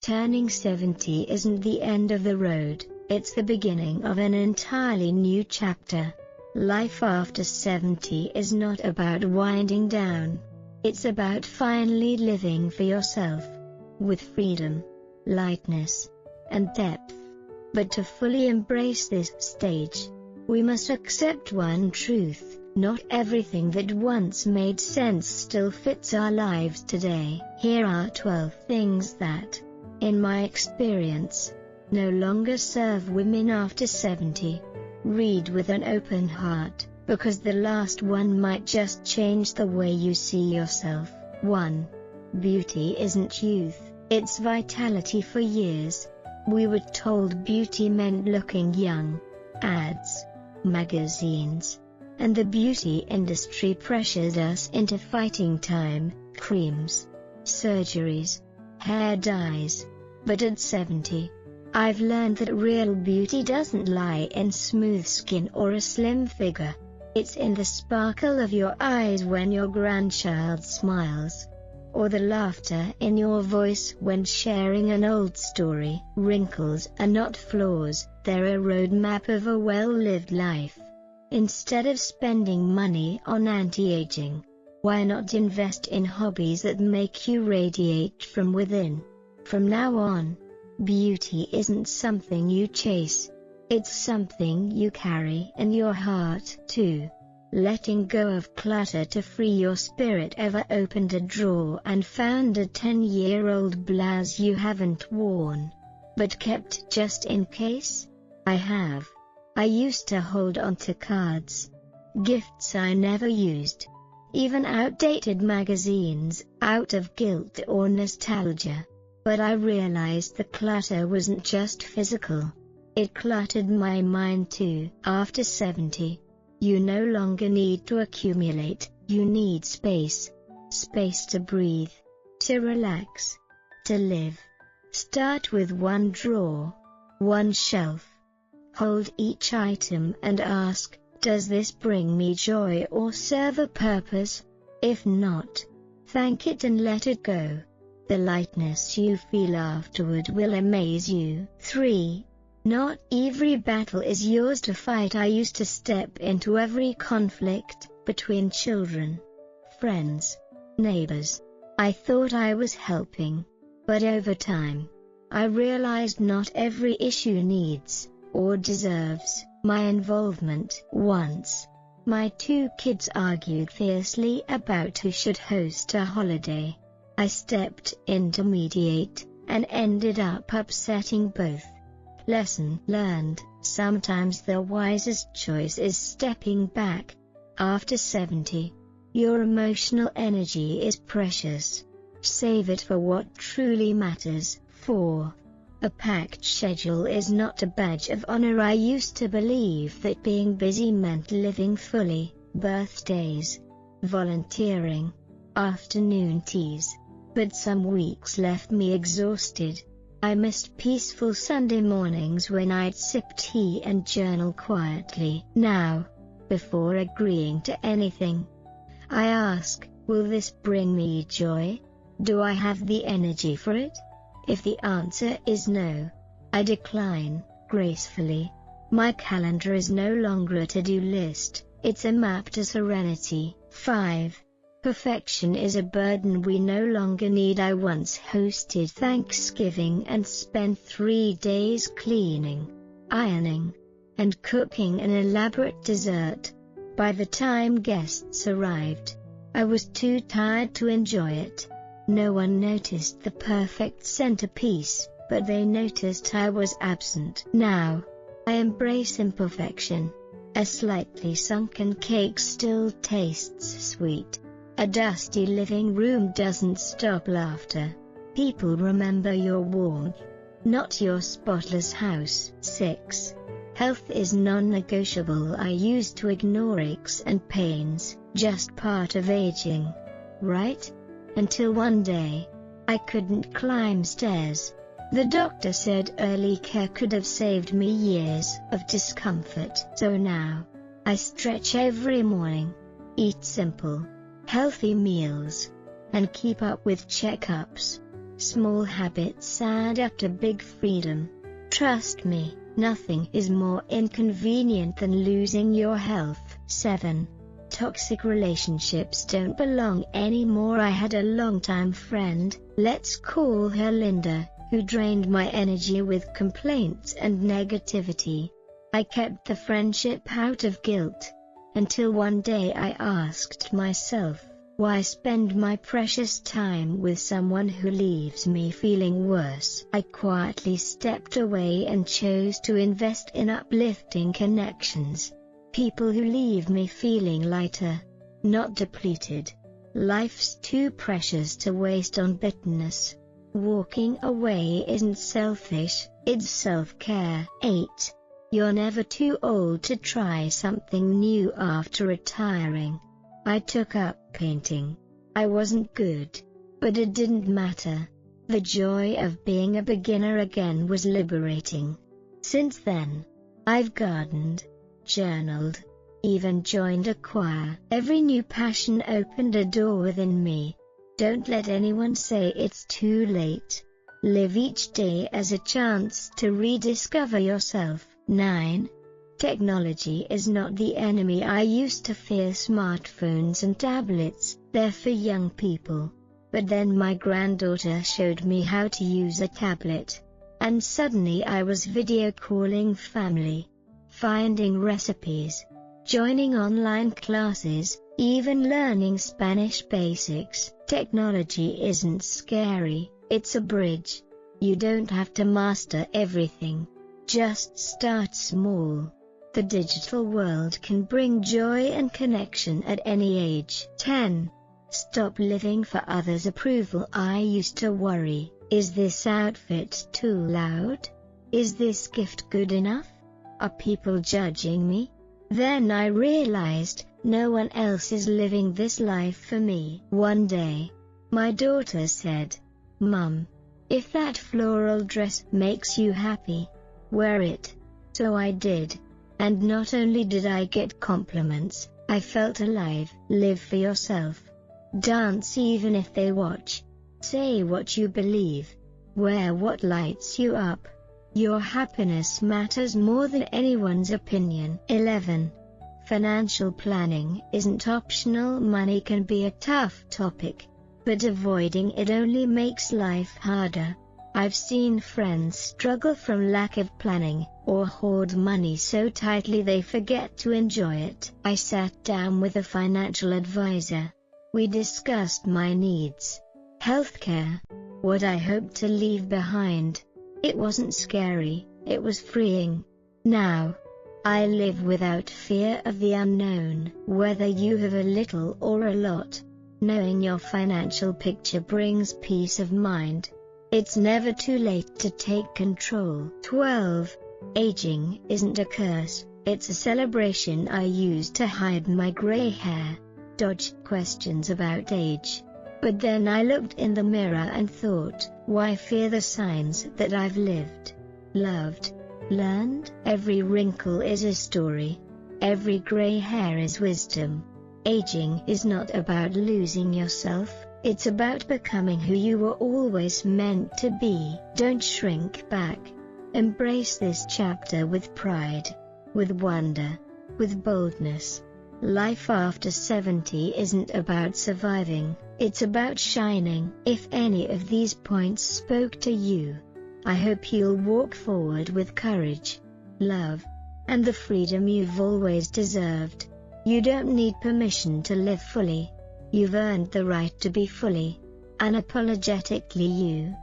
Turning 70 isn't the end of the road, it's the beginning of an entirely new chapter. Life after 70 is not about winding down. It's about finally living for yourself, with freedom, lightness, and depth. But to fully embrace this stage, we must accept one truth: not everything that once made sense still fits our lives today. Here are 12 things that, in my experience, no longer serve women after 70. Read with an open heart, because the last one might just change the way you see yourself. 1. Beauty isn't youth, it's vitality. For years, we were told beauty meant looking young. Ads, magazines, and the beauty industry pressured us into fighting time, creams, surgeries, hair dyes. But at 70, I've learned that real beauty doesn't lie in smooth skin or a slim figure. It's in the sparkle of your eyes when your grandchild smiles, or the laughter in your voice when sharing an old story. Wrinkles are not flaws, they're a roadmap of a well-lived life. Instead of spending money on anti-aging, why not invest in hobbies that make you radiate from within? From now on, beauty isn't something you chase, it's something you carry in your heart too. Letting go of clutter to free your spirit. Ever opened a drawer and found a 10-year-old blouse you haven't worn, but kept just in case? I have. I used to hold on to cards, gifts I never used, even outdated magazines, out of guilt or nostalgia. But I realized the clutter wasn't just physical. It cluttered my mind too. After 70, you no longer need to accumulate, you need space. Space to breathe, to relax, to live. Start with one drawer, one shelf. Hold each item and ask, does this bring me joy or serve a purpose? If not, thank it and let it go. The lightness you feel afterward will amaze you. 3. Not every battle is yours to fight. I used to step into every conflict, between children, friends, neighbors. I thought I was helping. But over time, I realized not every issue needs, or deserves, my involvement. Once, my 2 kids argued fiercely about who should host a holiday. I stepped in to mediate, and ended up upsetting both. Lesson learned: sometimes the wisest choice is stepping back. After 70, your emotional energy is precious. Save it for what truly matters. 4. A packed schedule is not a badge of honor. I used to believe that being busy meant living fully. Birthdays, volunteering, afternoon teas. But some weeks left me exhausted. I missed peaceful Sunday mornings when I'd sip tea and journal quietly. Now, before agreeing to anything, I ask, will this bring me joy? Do I have the energy for it? If the answer is no, I decline, gracefully. My calendar is no longer a to-do list, it's a map to serenity. 5. Perfection is a burden we no longer need. I once hosted Thanksgiving and spent 3 days cleaning, ironing, and cooking an elaborate dessert. By the time guests arrived, I was too tired to enjoy it. No one noticed the perfect centerpiece, but they noticed I was absent. Now, I embrace imperfection. A slightly sunken cake still tastes sweet. A dusty living room doesn't stop laughter. People remember your warmth, not your spotless house. 6. Health is non-negotiable. I used to ignore aches and pains, just part of aging, right? Until one day, I couldn't climb stairs. The doctor said early care could have saved me years of discomfort. So now, I stretch every morning, eat simple, healthy meals, and keep up with checkups. Small habits add up to big freedom. Trust me, nothing is more inconvenient than losing your health. 7. Toxic relationships don't belong anymore. I had a longtime friend, let's call her Linda, who drained my energy with complaints and negativity. I kept the friendship out of guilt, until one day I asked myself, why spend my precious time with someone who leaves me feeling worse? I quietly stepped away and chose to invest in uplifting connections. People who leave me feeling lighter, not depleted. Life's too precious to waste on bitterness. Walking away isn't selfish, it's self-care. 8. You're never too old to try something new after retiring. I took up painting. I wasn't good, but it didn't matter. The joy of being a beginner again was liberating. Since then, I've gardened, journaled, even joined a choir. Every new passion opened a door within me. Don't let anyone say it's too late. Live each day as a chance to rediscover yourself. 9. Technology is not the enemy. I used to fear smartphones and tablets, they're for young people. But then my granddaughter showed me how to use a tablet. And suddenly I was video calling family, finding recipes, joining online classes, even learning Spanish basics. Technology isn't scary, it's a bridge. You don't have to master everything. Just start small. The digital world can bring joy and connection at any age. 10. Stop living for others' approval. I used to worry, is this outfit too loud? Is this gift good enough? Are people judging me? Then I realized, no one else is living this life for me. One day, my daughter said, "Mum, if that floral dress makes you happy, wear it." So I did. And not only did I get compliments, I felt alive. Live for yourself. Dance even if they watch. Say what you believe. Wear what lights you up. Your happiness matters more than anyone's opinion. 11. Financial planning isn't optional. Money can be a tough topic, but avoiding it only makes life harder. I've seen friends struggle from lack of planning, or hoard money so tightly they forget to enjoy it. I sat down with a financial advisor. We discussed my needs, healthcare, what I hoped to leave behind. It wasn't scary, it was freeing. Now, I live without fear of the unknown. Whether you have a little or a lot, knowing your financial picture brings peace of mind. It's never too late to take control. 12. Aging isn't a curse, it's a celebration. I used to hide my gray hair, dodge questions about age. But then I looked in the mirror and thought, why fear the signs that I've lived, loved, learned? Every wrinkle is a story. Every gray hair is wisdom. Aging is not about losing yourself. It's about becoming who you were always meant to be. Don't shrink back. Embrace this chapter with pride, with wonder, with boldness. Life after 70 isn't about surviving, it's about shining. If any of these points spoke to you, I hope you'll walk forward with courage, love, and the freedom you've always deserved. You don't need permission to live fully. You've earned the right to be fully, unapologetically you.